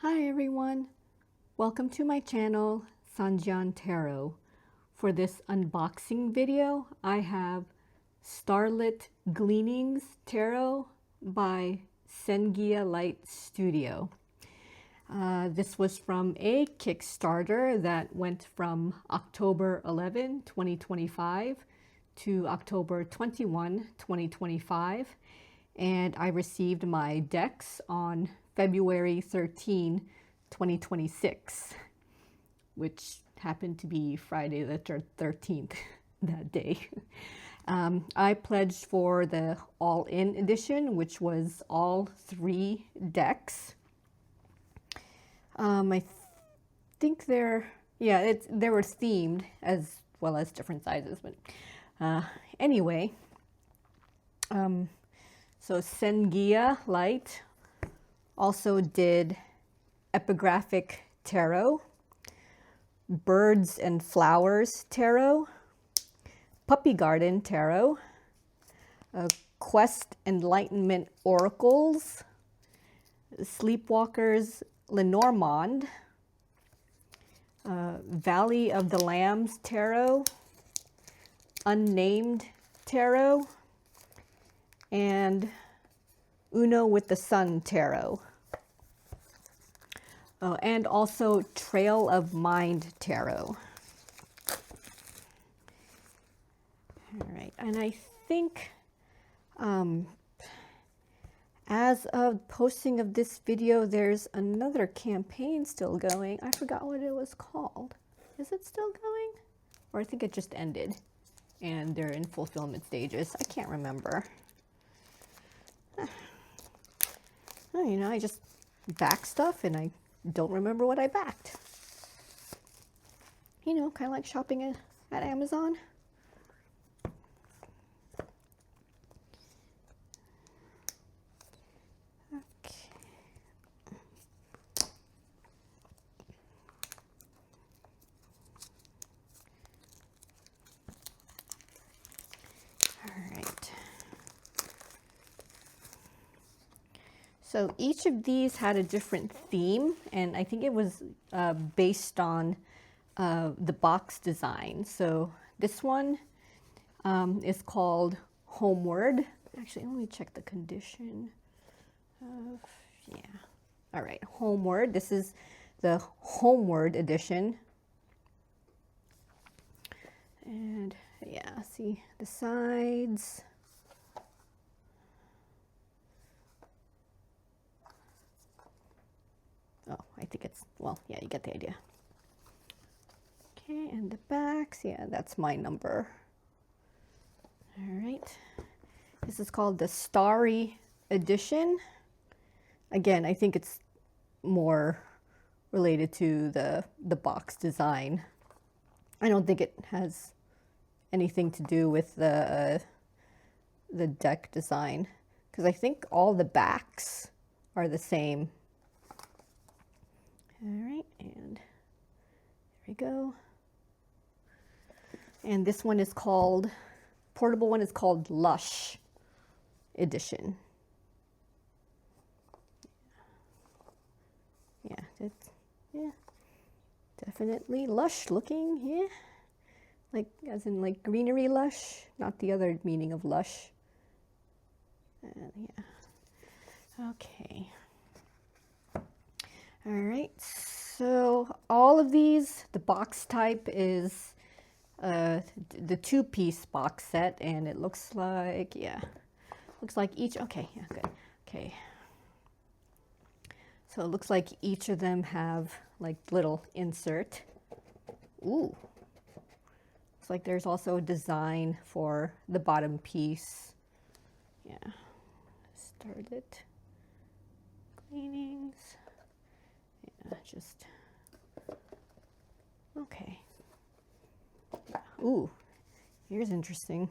Hi everyone, welcome to my channel Sengia Tarot. For this unboxing video I have Starlit Gleanings Tarot by Sengia Lite Studio. This was from a Kickstarter that went from October 11, 2025 to October 21, 2025, and I received my decks on February 13, 2026, which happened to be Friday the 13th that day. I pledged for the all-in edition, which was all 3 decks. I think they were themed as well as different sizes, but anyway, so Sengia Lite also did Epigraphic Tarot, Birds and Flowers Tarot, Puppy Garden Tarot, Quest Enlightenment Oracles, Sleepwalkers Lenormand, Valley of the Lambs Tarot, Unnamed Tarot, and Uno with the Sun Tarot. Oh, and also Trail of Mind Tarot. All right, and I think as of posting of this video, there's another campaign still going. I forgot what it was called. Is it still going? Or I think it just ended and they're in fulfillment stages. I can't remember. Oh, you know, I just back stuff and I don't remember what I backed. You know, kind of like shopping at Amazon. Okay. All right. So each of these had a different theme, and I think it was based on the box design. So this one is called Homeward. Actually, let me check the condition. Yeah. All right, Homeward. This is the Homeward edition. And yeah, see the sides. Oh, I think it's, well, yeah, you get the idea. Okay, and the backs, yeah, that's my number. All right. This is called the Starry Edition. Again, I think it's more related to the box design. I don't think it has anything to do with the deck design, because I think all the backs are the same. All right, and there we go. And this one is called, portable one is called Lush Edition. Yeah, definitely lush looking, yeah. Like, as in like greenery lush, not the other meaning of lush. And yeah, okay. All right, so all of these, the box type is the 2-piece box set, and it looks like, yeah, looks like each, okay, yeah, good, okay. So it looks like each of them have like little insert. Ooh, looks like there's also a design for the bottom piece. Yeah, Starlit Gleanings. Yeah, just, okay. Ooh, here's interesting.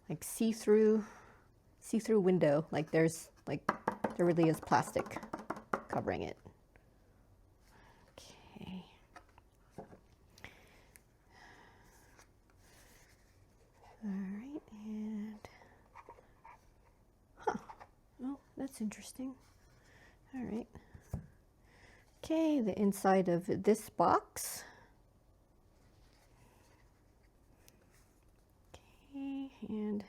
Like see-through window. Like there really is plastic covering it. Okay. All right, and huh. Oh, that's interesting. All right. Okay, the inside of this box. Okay, and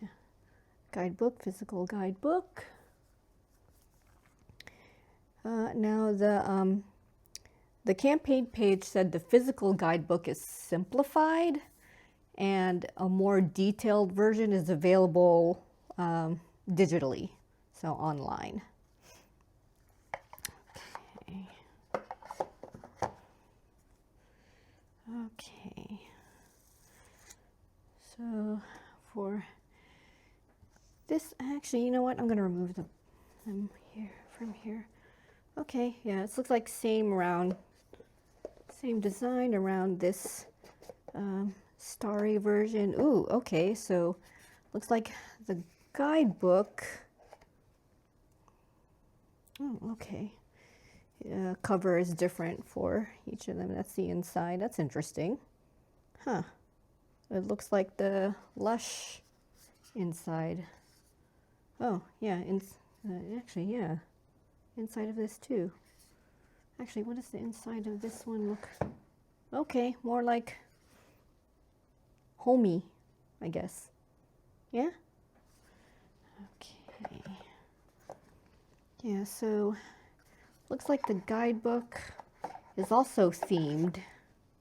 yeah, guidebook, physical guidebook. Now the campaign page said the physical guidebook is simplified and a more detailed version is available digitally, so online. Okay. Okay. So for this, actually, you know what? I'm going to remove them here from here. Okay, yeah, it looks like same design around this starry version. Ooh, okay, so looks like the guidebook. Oh, okay. Cover is different for each of them. That's the inside. That's interesting. Huh. It looks like the Lush inside. Oh, yeah, actually, yeah. Inside of this too. Actually, what does the inside of this one look? Okay, more like homey, I guess. Yeah? Okay. Yeah, so looks like the guidebook is also themed.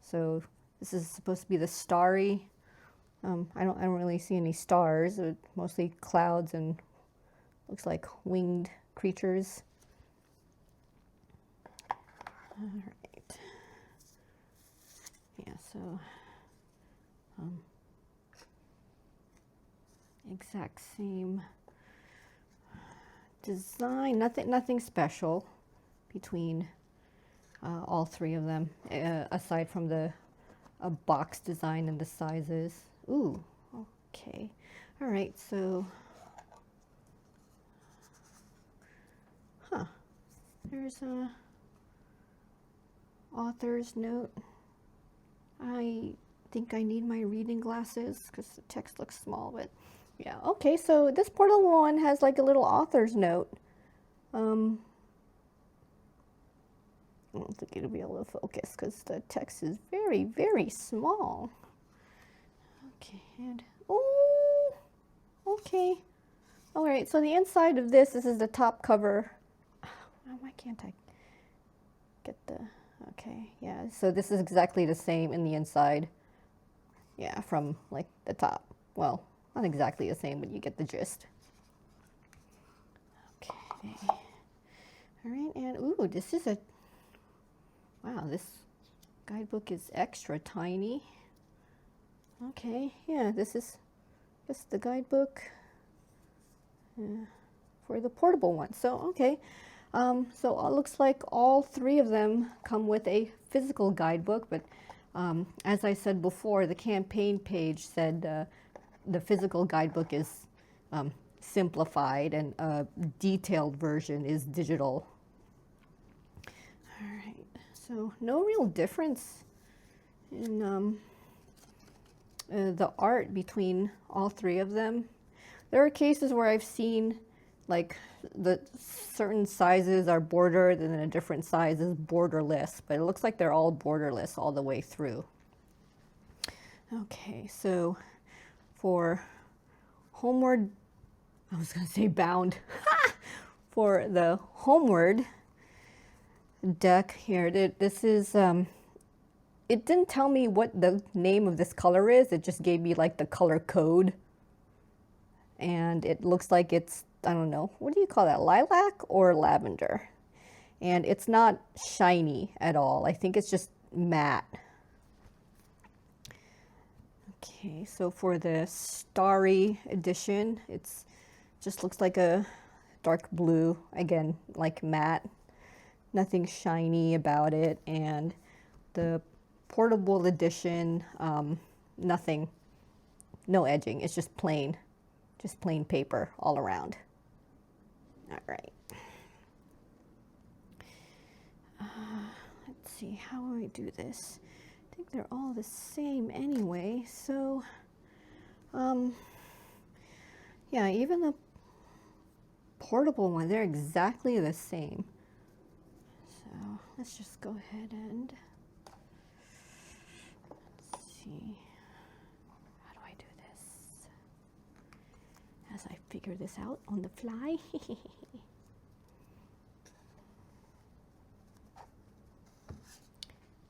So this is supposed to be the starry. I don't really see any stars. Mostly clouds and looks like winged creatures. All right. Yeah, so exact same design, nothing special between all three of them, aside from the box design and the sizes. Ooh, okay. All right, so, there's a author's note. I think I need my reading glasses because the text looks small, but yeah. Okay, so this portable one has like a little author's note. I don't think it'll be able to focus because the text is very, very small. Okay, and oh, okay. All right, so the inside of this is the top cover. Why can't I get the, okay, yeah, so this is exactly the same in the inside. Yeah, from like the top. Well, not exactly the same, but you get the gist. Okay. All right, and ooh, this is wow, this guidebook is extra tiny. Okay, yeah, this is just the guidebook for the portable one. So, okay. So it looks like all three of them come with a physical guidebook, but as I said before, the campaign page said the physical guidebook is simplified and a detailed version is digital. All right, so no real difference in the art between all three of them. There are cases where I've seen like the certain sizes are bordered and then a different size is borderless, but it looks like they're all borderless all the way through. Okay, so for Homeward, I was going to say bound, for the Homeward deck here, this is, it didn't tell me what the name of this color is, it just gave me like the color code. And it looks like it's, I don't know, what do you call that, lilac or lavender? And it's not shiny at all. I think it's just matte. Okay, so for the Starry edition, it's just looks like a dark blue, again, like matte. Nothing shiny about it. And the portable edition, nothing, no edging, it's just plain paper all around. All right. Let's see, how do I do this? I think they're all the same anyway, so, yeah, even the portable one, they're exactly the same. So, let's just go ahead and let's see. How do I do this? As I figure this out on the fly.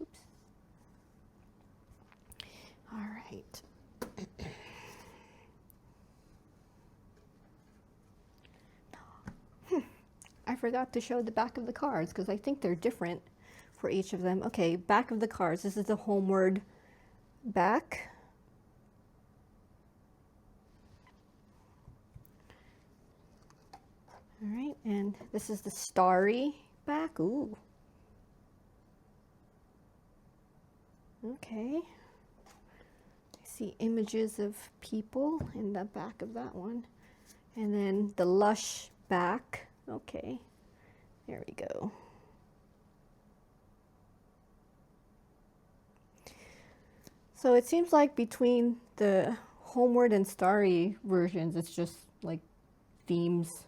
Oops. All right. I forgot to show the back of the cards because I think they're different for each of them. Okay, back of the cards. This is the homeward back. All right, and this is the starry back. Ooh. Okay. I see images of people in the back of that one. And then the lush back. Okay, there we go. So it seems like between the homeward and starry versions, it's just like themes,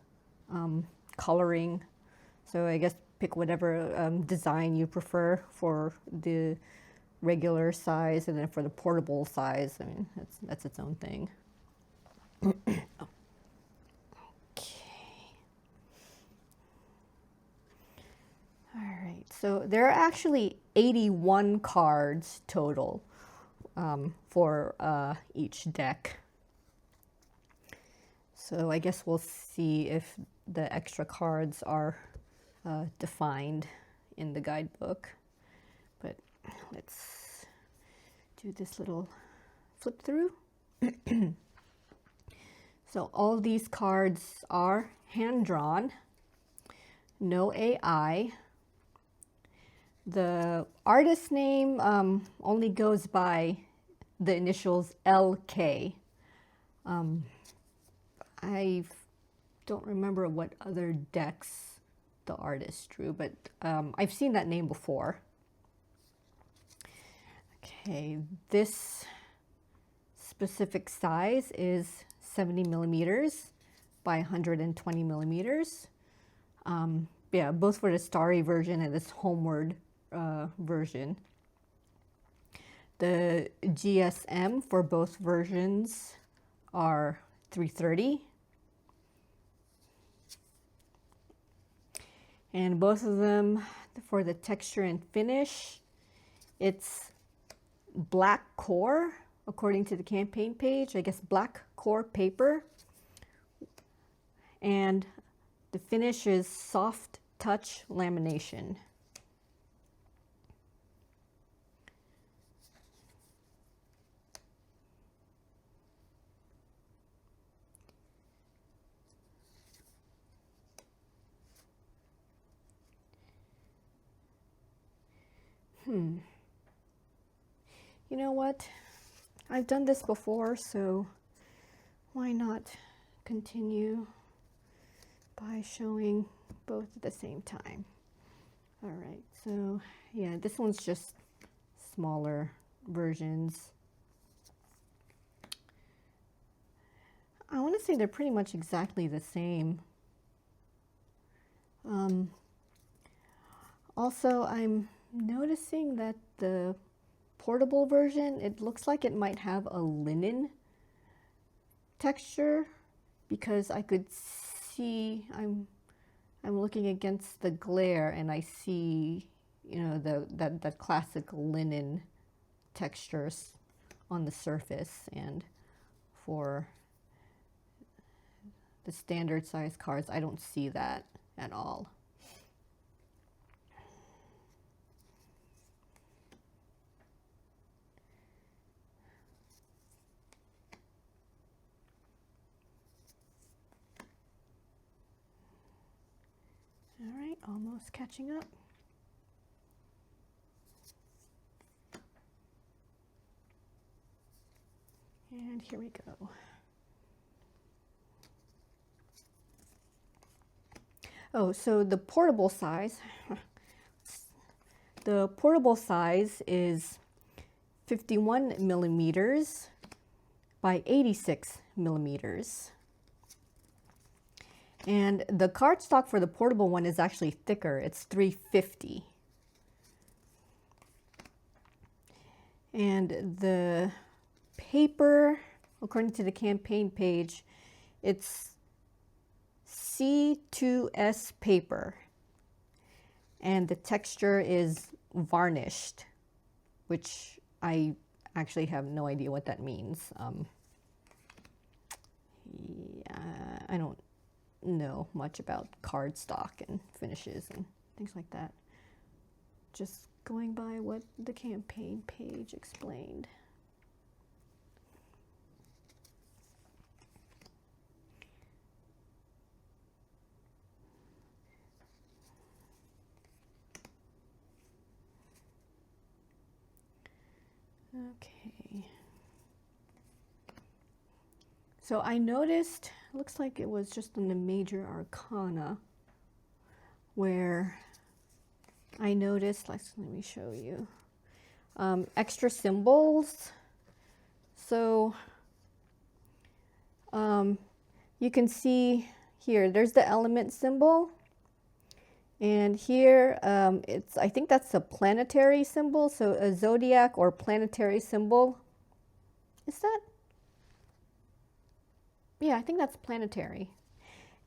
coloring. So I guess pick whatever design you prefer for the regular size, and then for the portable size, I mean, that's its own thing. Oh. All right, so there are actually 81 cards total for each deck. So I guess we'll see if the extra cards are defined in the guidebook. But let's do this little flip through. So all of these cards are hand-drawn, no AI. The artist name only goes by the initials LK. I don't remember what other decks the artist drew, but I've seen that name before. Okay, this specific size is 70 millimeters by 120 millimeters. Yeah, both for the starry version and this homeward version. The GSM for both versions are 330. And both of them, for the texture and finish, it's black core, according to the campaign page, I guess black core paper. And the finish is soft touch lamination. You know what? I've done this before, so why not continue by showing both at the same time. All right, so yeah, this one's just smaller versions. I want to say they're pretty much exactly the same. Also, I'm noticing that the portable version, it looks like it might have a linen texture, because I could see, I'm looking against the glare and I see, you know, that classic linen textures on the surface, and for the standard size cards, I don't see that at all. All right, almost catching up. And here we go. Oh, so the portable size, is 51 millimeters by 86 millimeters. And the cardstock for the portable one is actually thicker. It's 350. And the paper, according to the campaign page, it's C2S paper. And the texture is varnished, which I actually have no idea what that means. Yeah, I don't know much about cardstock and finishes and things like that. Just going by what the campaign page explained. Okay. So I noticed, looks like it was just in the major arcana where I noticed, let me show you, extra symbols. So you can see here, there's the element symbol. And here, I think that's a planetary symbol, so a zodiac or planetary symbol. Is that? Yeah, I think that's planetary.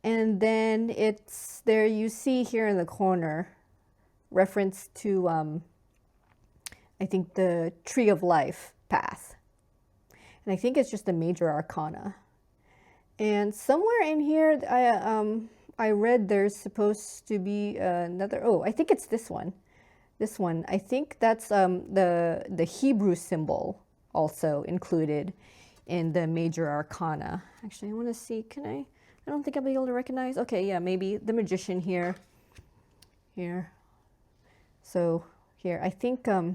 And then it's there, you see here in the corner, reference to, I think, the Tree of Life path. And I think it's just a major arcana. And somewhere in here, I read there's supposed to be another, oh, I think it's this one. This one, I think that's the Hebrew symbol also included in the major arcana. Actually, I want to see, I don't think I'll be able to recognize. Okay, yeah, maybe the magician here. So here, I think the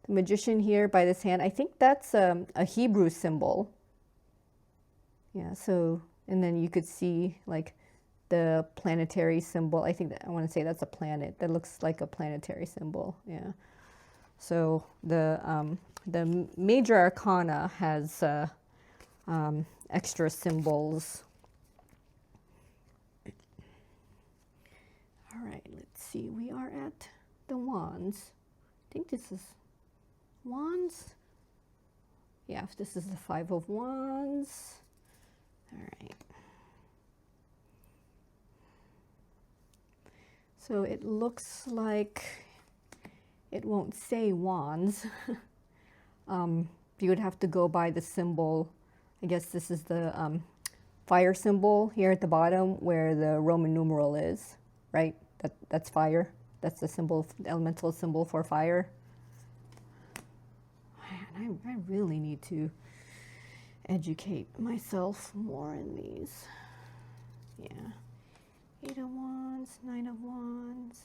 magician here by this hand, I think that's a Hebrew symbol. Yeah, so, and then you could see like the planetary symbol. I think that I want to say that's a planet. That looks like a planetary symbol. Yeah. So the major arcana has extra symbols. All right, let's see. We are at the wands. I think this is wands. Yeah, this is the 5 of wands. All right. So it looks like it won't say wands. You would have to go by the symbol. I guess this is the fire symbol here at the bottom where the Roman numeral is, right? That's fire. That's the symbol, the elemental symbol for fire. Man, I really need to educate myself more in these. Yeah. 8 of wands, 9 of wands.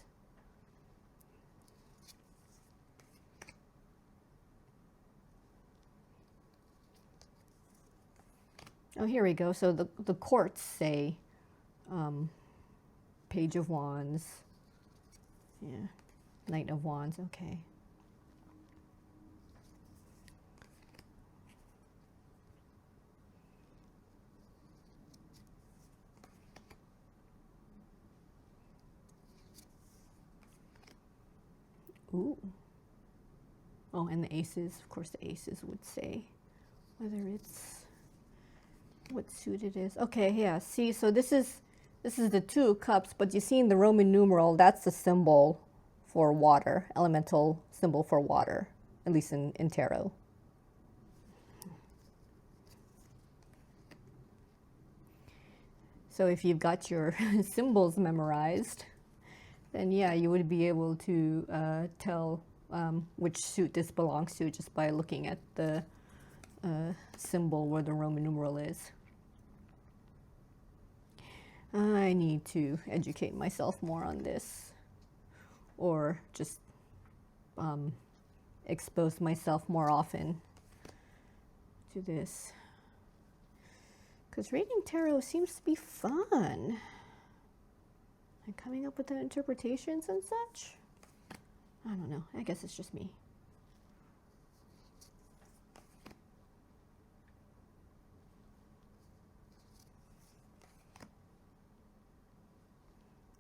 Oh, here we go. So the courts say Page of Wands. Yeah. Knight of Wands. Okay. Ooh. Oh, and the aces. Of course, the aces would say whether it's what suit it is. Okay, yeah. See, so this is the 2 of cups, but you see in the Roman numeral, that's the symbol for water, elemental symbol for water, at least in tarot. So if you've got your symbols memorized, then yeah, you would be able to tell which suit this belongs to just by looking at the symbol where the Roman numeral is. I need to educate myself more on this, or just expose myself more often to this. Because reading tarot seems to be fun. And coming up with the interpretations and such. I don't know. I guess it's just me.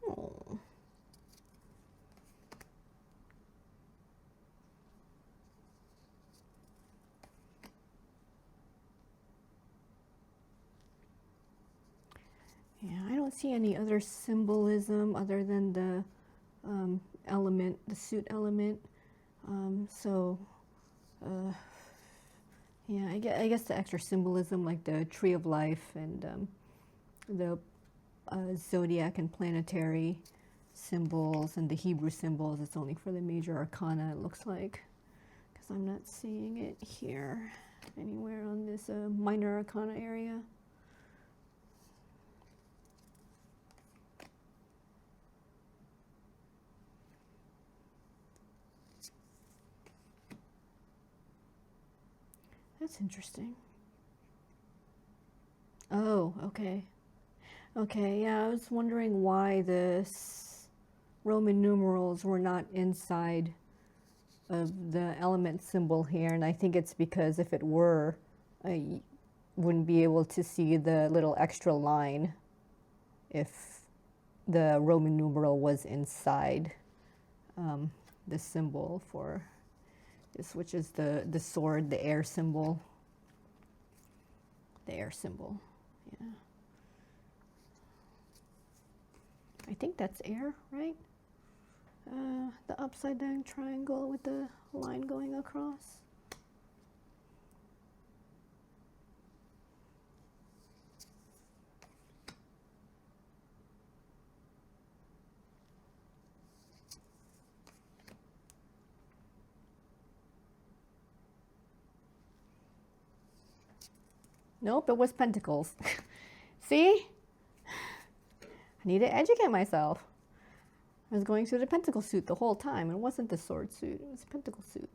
Oh. Yeah, I don't see any other symbolism other than the element, the suit element. So, yeah, I guess the extra symbolism, like the tree of life and the zodiac and planetary symbols and the Hebrew symbols, it's only for the major arcana, it looks like, because I'm not seeing it here anywhere on this minor arcana area. That's interesting. Oh, okay. Okay, yeah, I was wondering why this Roman numerals were not inside of the element symbol here, and I think it's because if it were, I wouldn't be able to see the little extra line if the Roman numeral was inside the symbol for this, which is the sword, the air symbol. The air symbol, yeah. I think that's air, right? The upside down triangle with the line going across. Nope, it was pentacles. See? I need to educate myself. I was going through the pentacle suit the whole time. It wasn't the sword suit, it was the pentacle suit.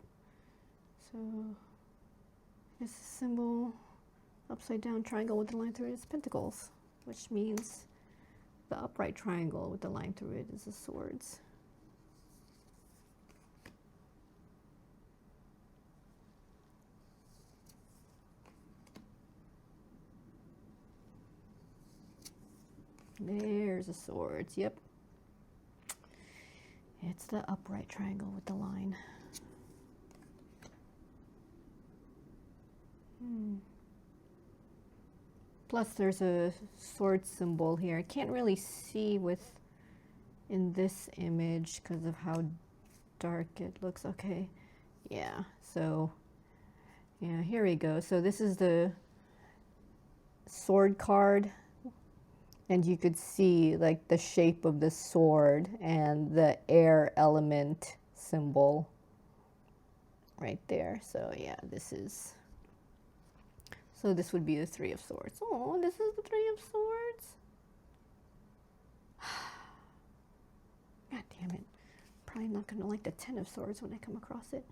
So, this symbol, upside down triangle with the line through it is pentacles, which means the upright triangle with the line through it is the swords. There's the swords, yep. It's the upright triangle with the line. Plus there's a sword symbol here. I can't really see in this image because of how dark it looks. Okay, yeah, so yeah, here we go. So this is the sword card, and you could see like the shape of the sword and the air element symbol right there. So yeah, this would be the Three of Swords. Oh, this is the Three of Swords. God damn it. Probably not going to like the Ten of Swords when I come across it.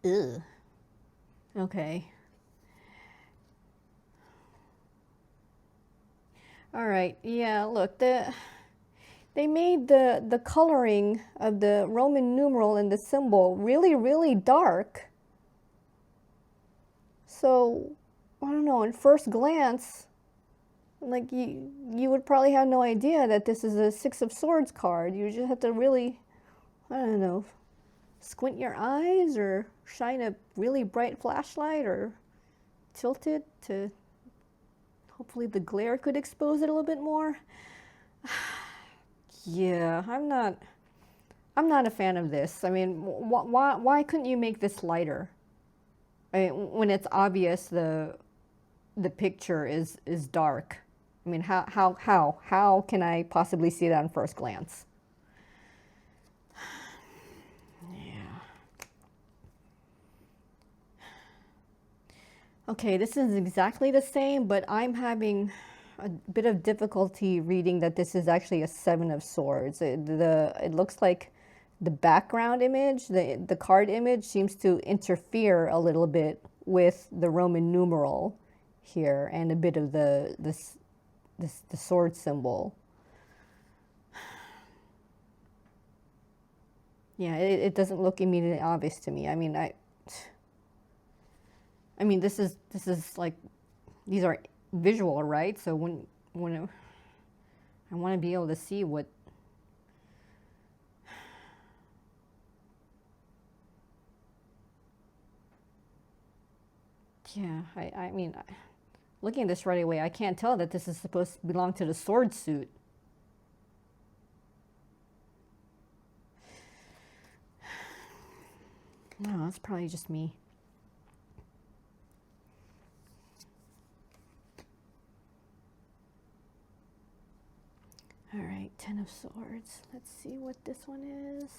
Ugh. Okay. All right. Yeah, look, they made the coloring of the Roman numeral and the symbol really, really dark. So, I don't know, in first glance, like you would probably have no idea that this is a Six of Swords card. You just have to really, I don't know, squint your eyes or shine a really bright flashlight or tilt it to hopefully the glare could expose it a little bit more. Yeah, I'm not a fan of this. I mean, why couldn't you make this lighter? I mean, when it's obvious the picture is dark. I mean, how can I possibly see that on first glance? Yeah. Okay, this is exactly the same, but I'm having a bit of difficulty reading that this is actually a Seven of Swords. It looks like the background image, the card image seems to interfere a little bit with the Roman numeral here and a bit of the sword symbol. Yeah, it doesn't look immediately obvious to me. I mean, this is like, these are visual, right? So when I want to be able to see what Yeah, I mean, looking at this right away, I can't tell that this is supposed to belong to the sword suit. No, that's probably just me. All right, 10 of Swords. Let's see what this one is.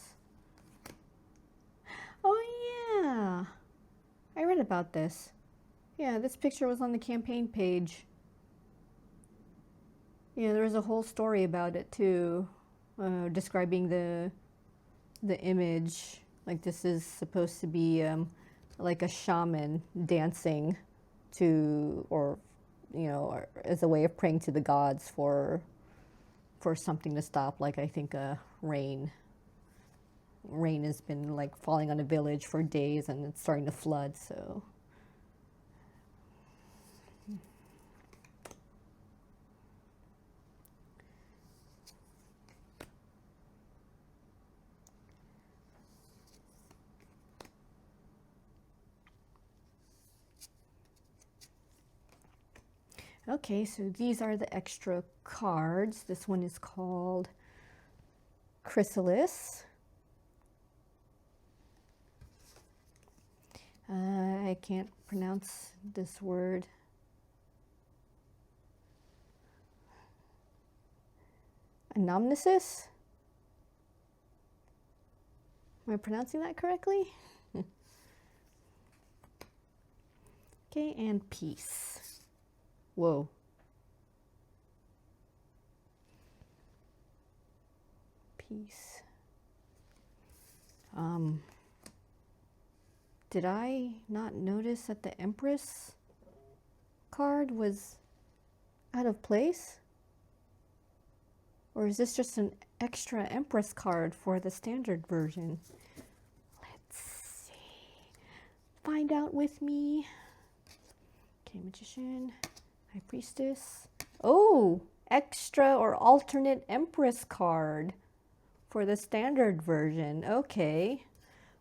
Oh yeah, I read about this. Yeah, this picture was on the campaign page. Yeah, there was a whole story about it too, describing the image. Like this is supposed to be like a shaman dancing to, or you know, or as a way of praying to the gods for something to stop. Like I think rain has been like falling on a village for days and it's starting to flood. So. Okay, so these are the extra cards. This one is called Chrysalis. I can't pronounce this word. Anamnesis? Am I pronouncing that correctly? Okay, and peace. Whoa. Peace. Did I not notice that the Empress card was out of place? Or is this just an extra Empress card for the standard version? Let's see. Find out with me. Okay, Magician, High Priestess. Oh, extra or alternate Empress card for the standard version. Okay.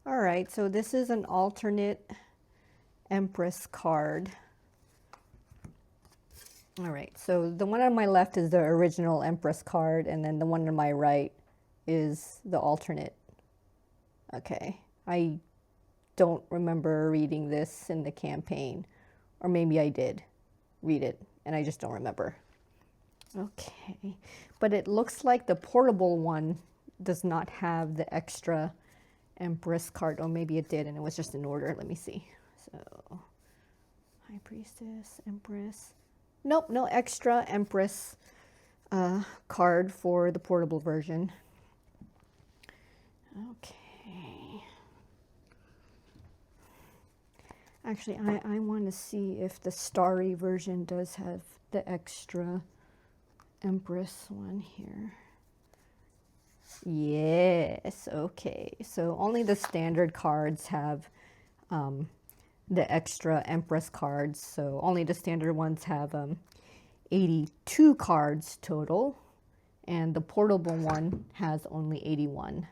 All right, so this is an alternate Empress card. All right, so the one on my left is the original Empress card, and then the one on my right is the alternate. Okay, I don't remember reading this in the campaign, or maybe I did read it, and I just don't remember. Okay, but it looks like the portable one does not have the extra Empress card. Oh, maybe it did, and it was just in order. Let me see. So, High Priestess, Empress. Nope, no extra Empress card for the portable version. Okay. Actually, I want to see if the starry version does have the extra Empress one here. Yes, okay. So only the standard cards have the extra Empress cards. So only the standard ones have 82 cards total. And the portable one has only 81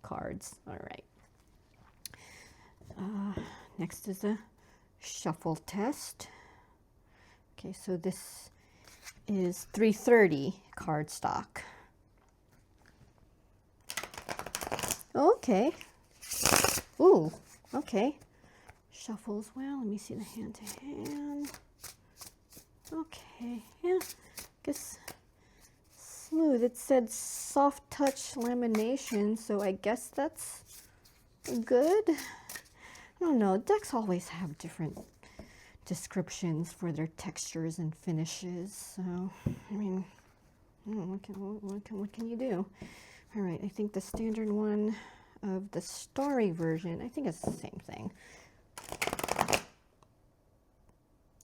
cards. All right. Next is a shuffle test. Okay, so this is 330 card stock. Okay. Ooh, okay. Shuffles well. Let me see the hand to hand. Okay, yeah, guess smooth. It said soft touch lamination, so I guess that's good. I don't know, decks always have different descriptions for their textures and finishes, so I mean, what can you do? All right, I think the standard one of the starry version, I think it's the same thing.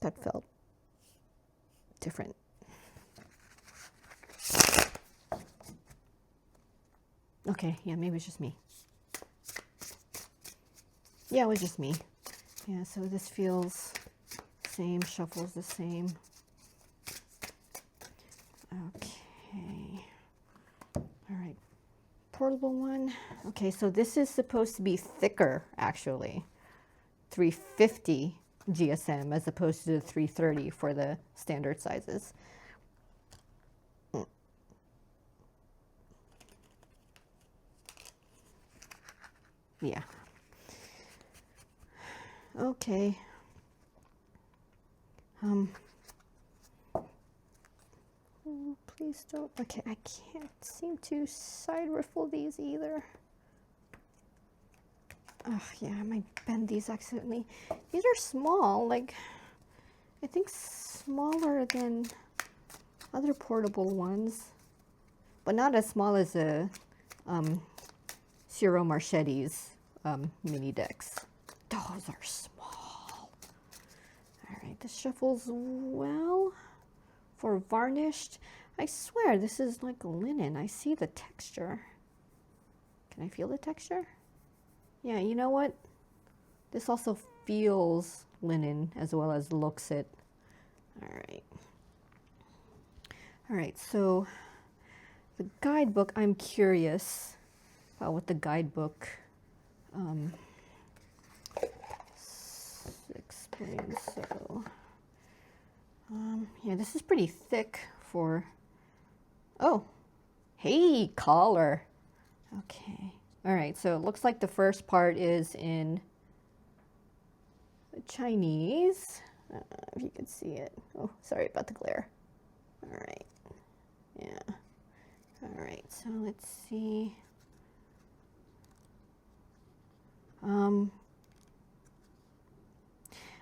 That felt different. Okay, yeah, maybe it's just me. Yeah, it was just me. Yeah, so this feels same, shuffles the same. Okay. All right. Portable one. Okay, so this is supposed to be thicker, actually. 350 GSM as opposed to the 330 for the standard sizes. Yeah. Okay. Please don't. Okay, I can't seem to side riffle these either. Oh, yeah, I might bend these accidentally. These are small, like, I think smaller than other portable ones, but not as small as the Ciro Marchetti's mini decks. Those are small. All right, this shuffles well. For varnished, I swear this is like linen. I see the texture. Can I feel the texture? Yeah, you know what? This also feels linen as well as looks it. All right. All right, so the guidebook, I'm curious about what the guidebook explains. So, yeah, this is pretty thick for, oh, hey, collar. Okay. All right, so it looks like the first part is in Chinese. If you can see it. Oh, sorry about the glare. All right. Yeah. All right, so let's see.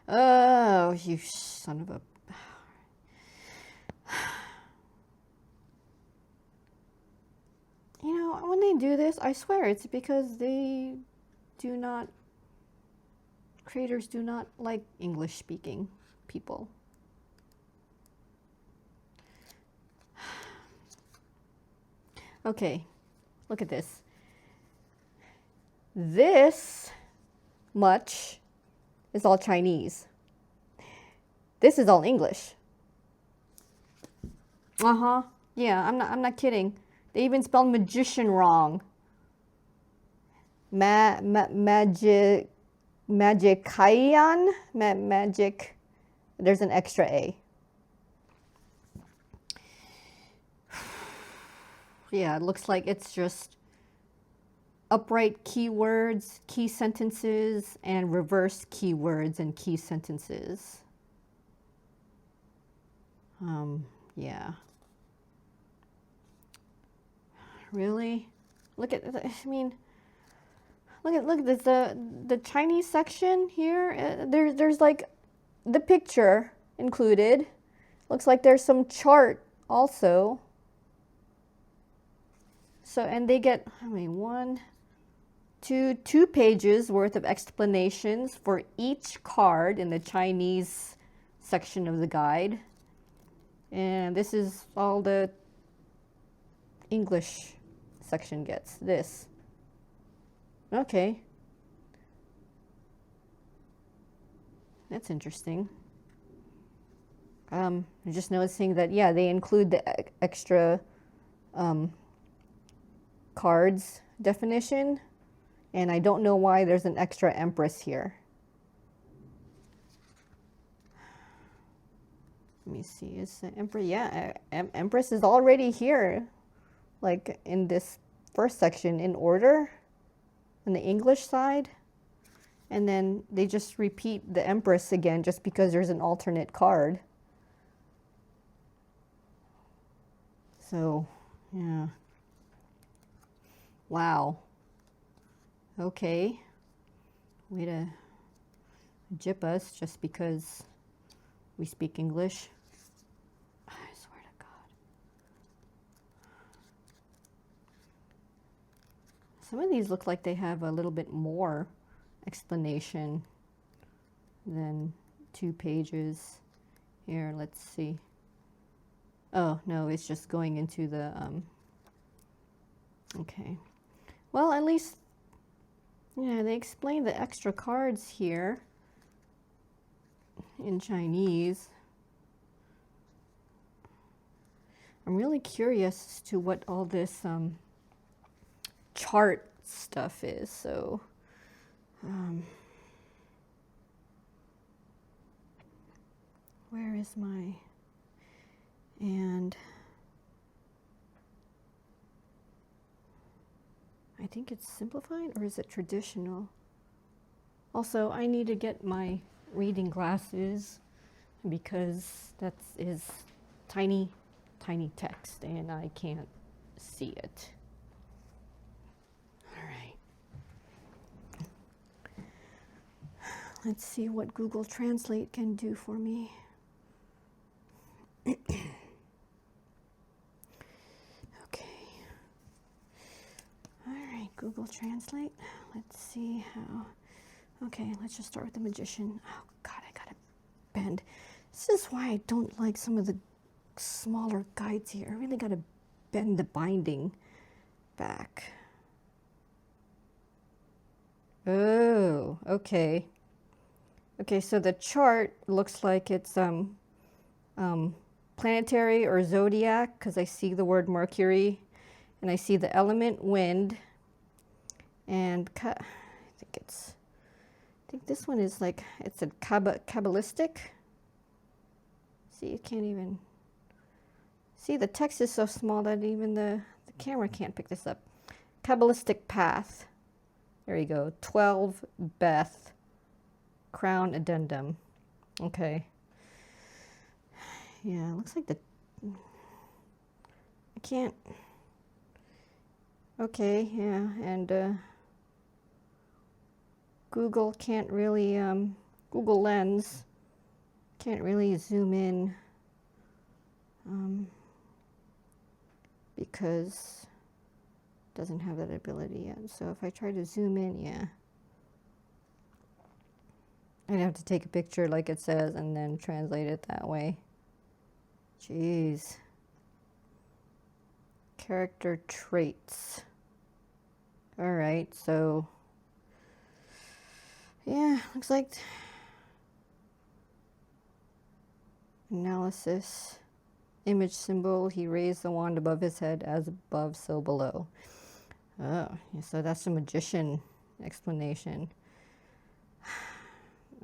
Oh, you son of a... You know, when they do this, I swear it's because they do not, creators do not like English speaking people. Okay, look at this. This much is all Chinese. This is all English. Uh-huh. Yeah, I'm not kidding. They even spelled magician wrong. Magic, magic. There's an extra A. Yeah, it looks like it's just upright keywords, key sentences, and reverse keywords and key sentences. Yeah. Really? Look at, I mean, look at this, the Chinese section here. There's like the picture included. Looks like there's some chart also. So, and they get, I mean, two pages worth of explanations for each card in the Chinese section of the guide. And this is all the English section gets. This. Okay. That's interesting. I'm just noticing that, yeah, they include the extra cards definition, and I don't know why there's an extra Empress here. Let me see, is the Empress, yeah, Empress is already here, like in this first section in order, on the English side, and then they just repeat the Empress again just because there's an alternate card. So, yeah. Wow. Okay. Way to jip us just because we speak English. I swear to God. Some of these look like they have a little bit more explanation than 2 pages. Here, let's see. Oh, no, it's just going into the, okay. Well, at least, yeah, they explain the extra cards here in Chinese. I'm really curious as to what all this chart stuff is. So, where is my, and I think it's simplified, or is it traditional? Also, I need to get my reading glasses because that is tiny, tiny text and I can't see it. All right. Let's see what Google Translate can do for me. Okay. All right, Google Translate. Let's see how. Okay, let's just start with the Magician. Oh God, I gotta bend. This is why I don't like some of the smaller guides here. I really gotta bend the binding back. Oh, okay. Okay, so the chart looks like it's planetary or zodiac, because I see the word Mercury and I see the element wind, and I think this one is like, it's a Kabbalistic. See, you can't even see, the text is so small that even the camera can't pick this up. Kabbalistic path. There you go. 12 Beth Crown Addendum. Okay. Yeah, it looks like I can't. Okay, yeah, and Google can't really, Google Lens can't really zoom in because it doesn't have that ability yet. So if I try to zoom in, yeah, I'd have to take a picture like it says and then translate it that way. Jeez. Character traits. All right, so yeah, looks like analysis. Image symbol, he raised the wand above his head, as above, so below. Oh, so that's the Magician explanation.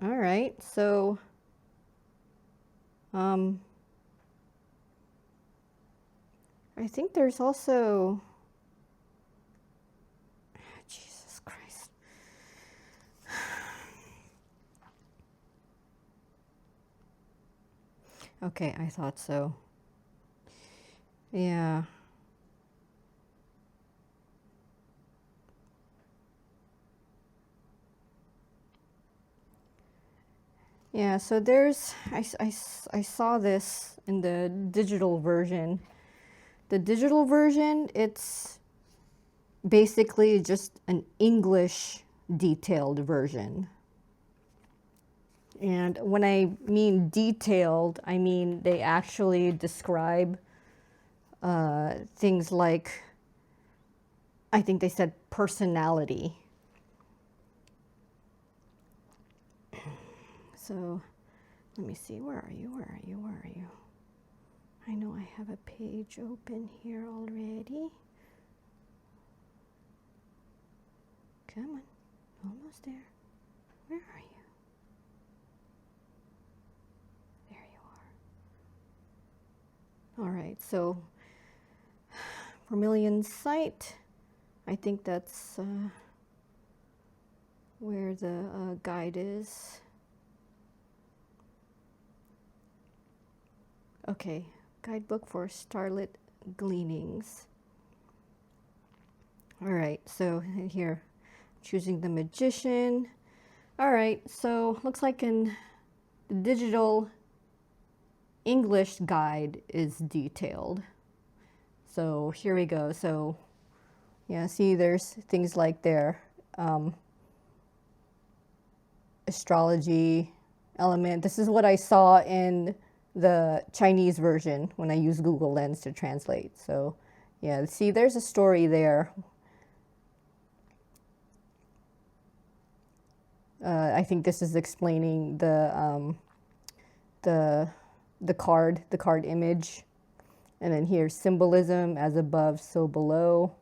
All right, so I think there's also, Jesus Christ. Okay, I thought so. Yeah. Yeah, so there's, I saw this in the digital version. The digital version, it's basically just an English detailed version. And when I mean detailed, I mean they actually describe things like, I think they said personality. So let me see, where are you? Where are you? Where are you? I know I have a page open here already. Come on, almost there. Where are you? There you are. All right, so Vermilion site. I think that's where the guide is. Okay, guidebook for Starlit Gleanings. All right, so here, choosing the Magician. All right, so looks like in the digital English guide is detailed. So here we go. So yeah, see, there's things like there, astrology element. This is what I saw in the Chinese version when I use Google Lens to translate. So yeah, see, there's a story there. I think this is explaining the card image, and then here's symbolism, as above, so below.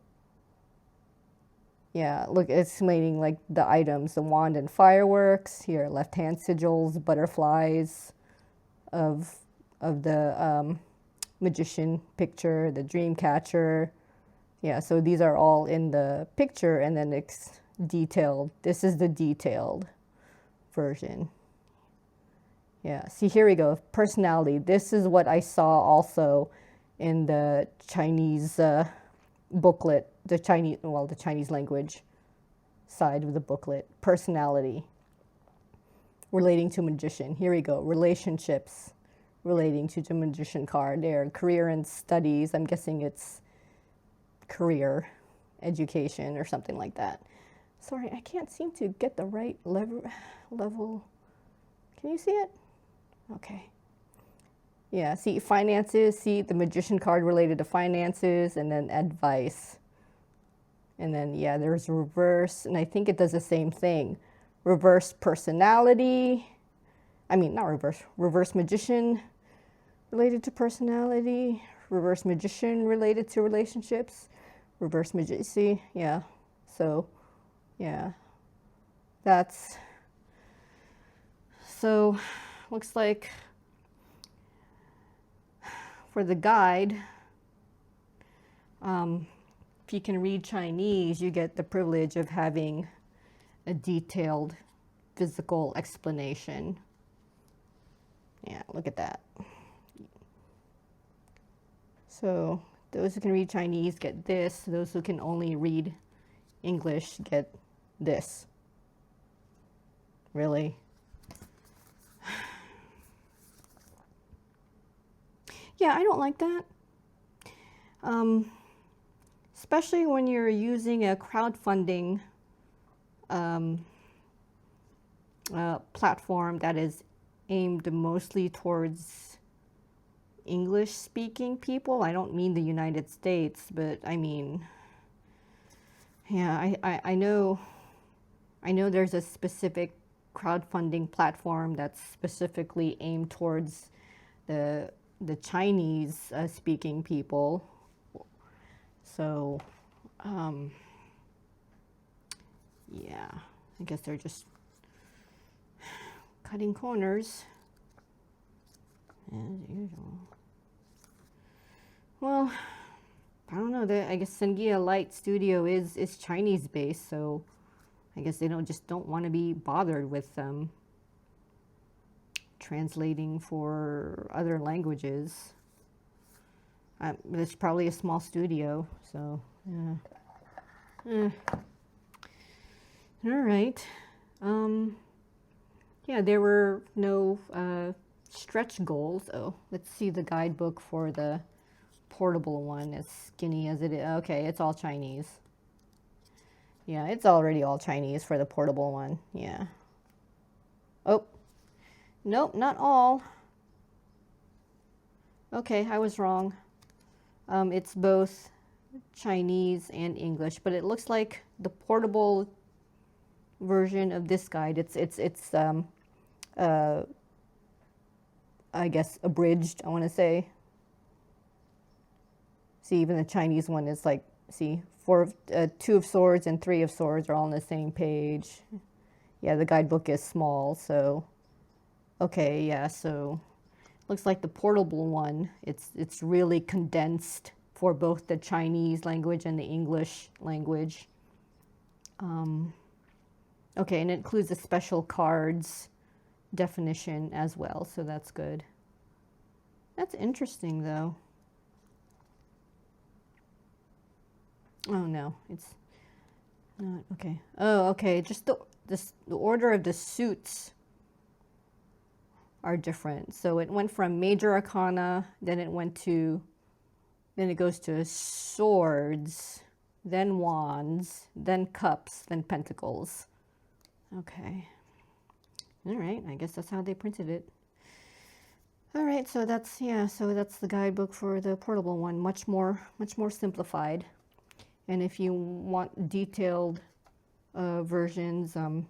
Yeah, look, it's explaining like the items, the wand and fireworks. Here, left hand sigils, butterflies. of the magician picture, the dream catcher. Yeah, so these are all in the picture, and then it's detailed. This is the detailed version. Yeah, see, here we go. Personality. This is what I saw also in the Chinese booklet, the Chinese language side of the booklet. Personality relating to magician. Here we go. Relationships relating to the magician card. There, career and studies. I'm guessing it's career, education, or something like that. Sorry, I can't seem to get the right level. Can you see it? Okay. Yeah, see, finances, see the magician card related to finances, and then advice. And then, yeah, there's reverse, and I think it does the same thing. Reverse personality. I mean, not reverse. Reverse magician related to personality. Reverse magician related to relationships. Reverse magician, see, yeah. So, yeah. That's, so, looks like for the guide, if you can read Chinese, you get the privilege of having a detailed physical explanation. Yeah, look at that. So those who can read Chinese get this. Those who can only read English get this. Really? Yeah, I don't like that. Especially when you're using a crowdfunding platform that is aimed mostly towards English-speaking people. I don't mean the United States, but I mean, yeah, I know there's a specific crowdfunding platform that's specifically aimed towards the Chinese speaking people. So, yeah, I guess they're just cutting corners as usual. Well, I don't know. I guess Sengia Lite Studio is Chinese based, so I guess they don't want to be bothered with translating for other languages. It's probably a small studio, so yeah. All right. Yeah, there were no stretch goals. Oh, let's see the guidebook for the portable one, as skinny as it is. Okay, it's all Chinese. Yeah, it's already all Chinese for the portable one. Yeah. Oh, nope, not all. Okay, I was wrong. It's both Chinese and English, but it looks like the portable version of this guide, it's I guess abridged, I want to say. See, even the Chinese one is like, see, two of swords and three of swords are all on the same page. Yeah, the guidebook is small, so okay, yeah, so looks like the portable one, it's really condensed for both the Chinese language and the English language. Okay, and it includes a special cards definition as well, so that's good. That's interesting, though. Oh, no, it's not, okay. Oh, okay, just the order of the suits are different. So it went from major arcana, then it goes to swords, then wands, then cups, then pentacles. Okay. All right, I guess that's how they printed it. All right, so that's the guidebook for the portable one, much more simplified. And if you want detailed versions, I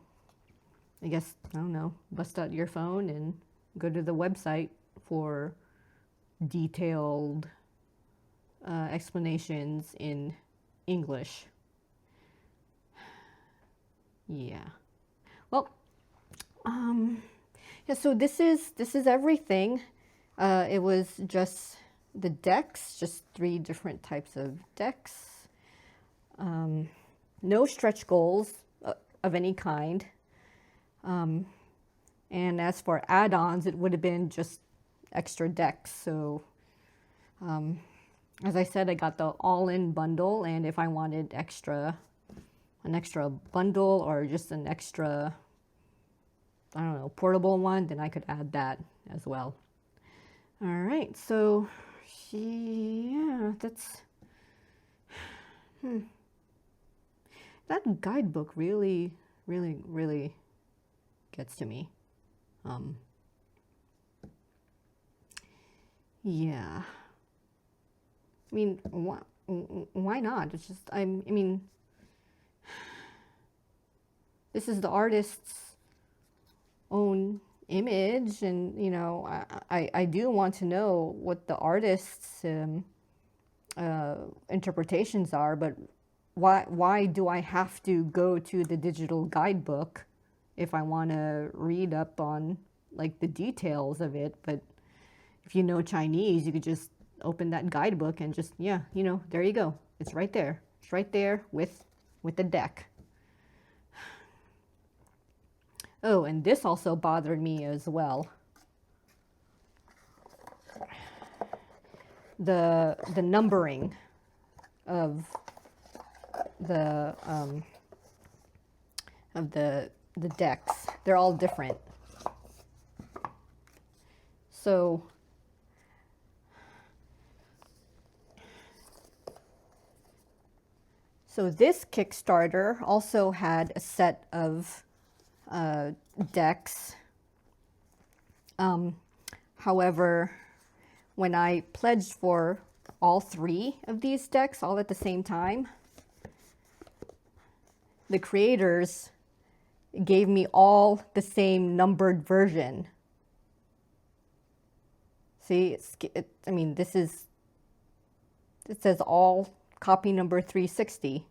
guess, I don't know, bust out your phone and go to the website for detailed explanations in English. Yeah. Well, Yeah, so this is everything. It was just the decks, just 3 different types of decks. No stretch goals of any kind. And as for add-ons, it would have been just extra decks. So as I said, I got the all-in bundle, and if I wanted an extra bundle or just an extra, I don't know, portable one, then I could add that as well. All right, so yeah, that's that guidebook really gets to me. Yeah, I mean, why not? It's just, I mean, this is the artist's own image, and you know, I do want to know what the artist's interpretations are, but why do I have to go to the digital guidebook if I want to read up on like the details of it? But if you know Chinese, you could just open that guidebook and just, yeah, you know, there you go. It's right there. It's right there with the deck. Oh, and this also bothered me as well. The numbering of the decks. They're all different. So this Kickstarter also had a set of decks. However, when I pledged for all 3 of these decks all at the same time, the creators gave me all the same numbered version. See, I mean, it says all copy number 360,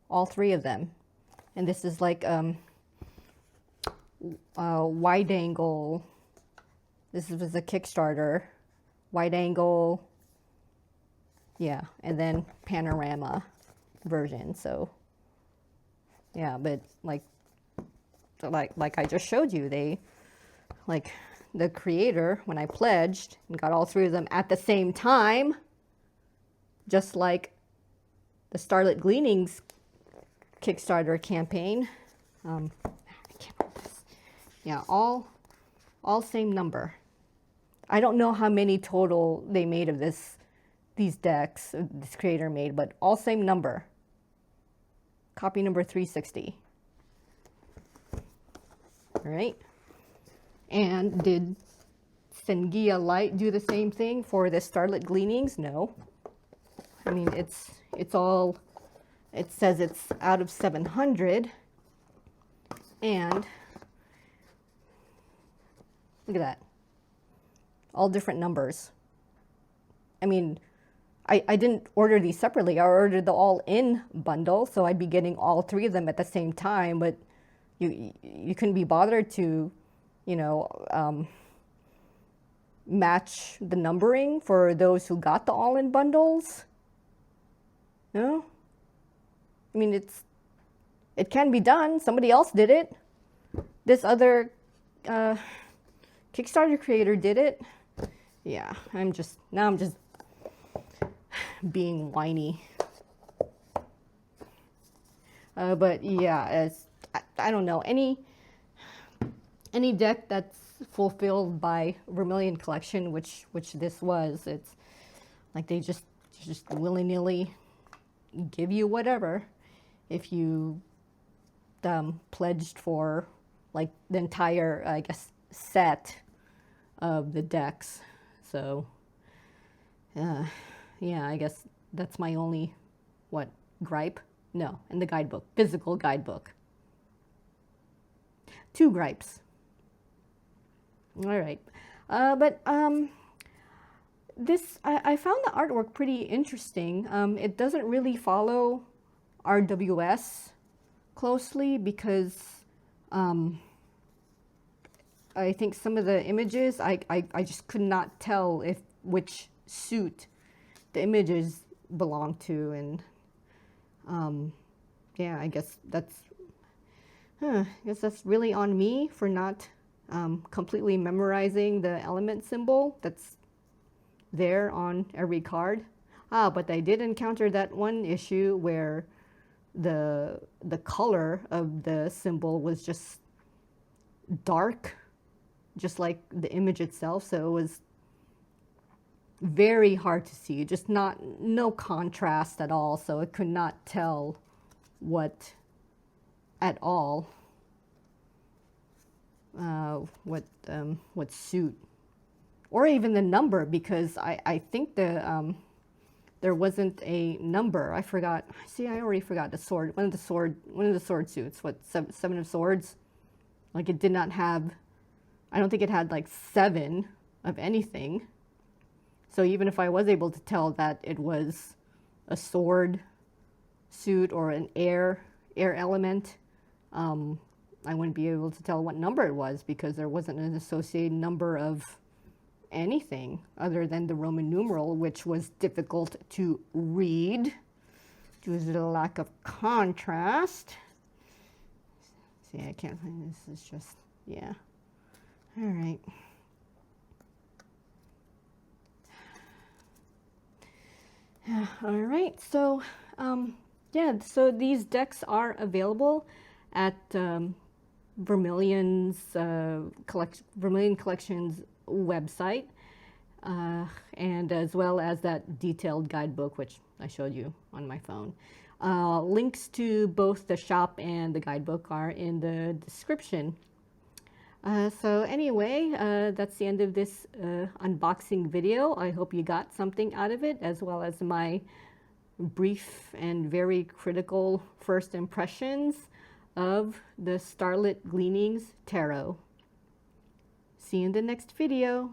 all 3 of them. And this is like wide angle. This was a Kickstarter, wide angle, yeah, and then panorama version. So yeah, but like I just showed you, they, like, the creator, when I pledged and got all 3 of them at the same time, just like the Starlit Gleanings Kickstarter campaign. I can't hold this. Yeah, all same number. I don't know how many total they made of these decks this creator made, but all same number. Copy number 360. All right. And did Sengia Lite do the same thing for the Starlit Gleanings? No. I mean, it's all, it says it's out of 700, and look at that, all different numbers. I mean, I didn't order these separately. I ordered the all-in bundle, so I'd be getting all 3 of them at the same time, but you couldn't be bothered to, you know, match the numbering for those who got the all-in bundles. No? I mean, it can be done. Somebody else did it. This other Kickstarter creator did it. Yeah, I'm just being whiny. But yeah, I don't know, any deck that's fulfilled by Vermilion Collection, which this was, it's like they just willy-nilly give you whatever if you pledged for like the entire, I guess, set of the decks. So yeah, I guess that's my only gripe. No, and the guidebook, physical guidebook. 2 gripes. All right, but this, I found the artwork pretty interesting. It doesn't really follow RWS closely because I think some of the images, I just could not tell if which suit the images belong to, and yeah, I guess that's really on me for not completely memorizing the element symbol that's there on every card. But I did encounter that one issue where the color of the symbol was just dark, just like the image itself, so it was very hard to see, just no contrast at all, so I could not tell what at all what suit or even the number, because I think there wasn't a number. I forgot. See, I already forgot the sword. One of the sword suits. What, seven of swords? Like, it did not have. I don't think it had like 7 of anything. So even if I was able to tell that it was a sword suit or an air element, I wouldn't be able to tell what number it was, because there wasn't an associated number of anything other than the Roman numeral, which was difficult to read due to the lack of contrast. See, I can't find this. Is just, yeah. All right. All right. So, yeah. So these decks are available at Vermilion Collection's website, and as well as that detailed guidebook, which I showed you on my phone. Links to both the shop and the guidebook are in the description. So anyway, that's the end of this unboxing video. I hope you got something out of it, as well as my brief and very critical first impressions of the Starlit Gleanings Tarot. See you in the next video.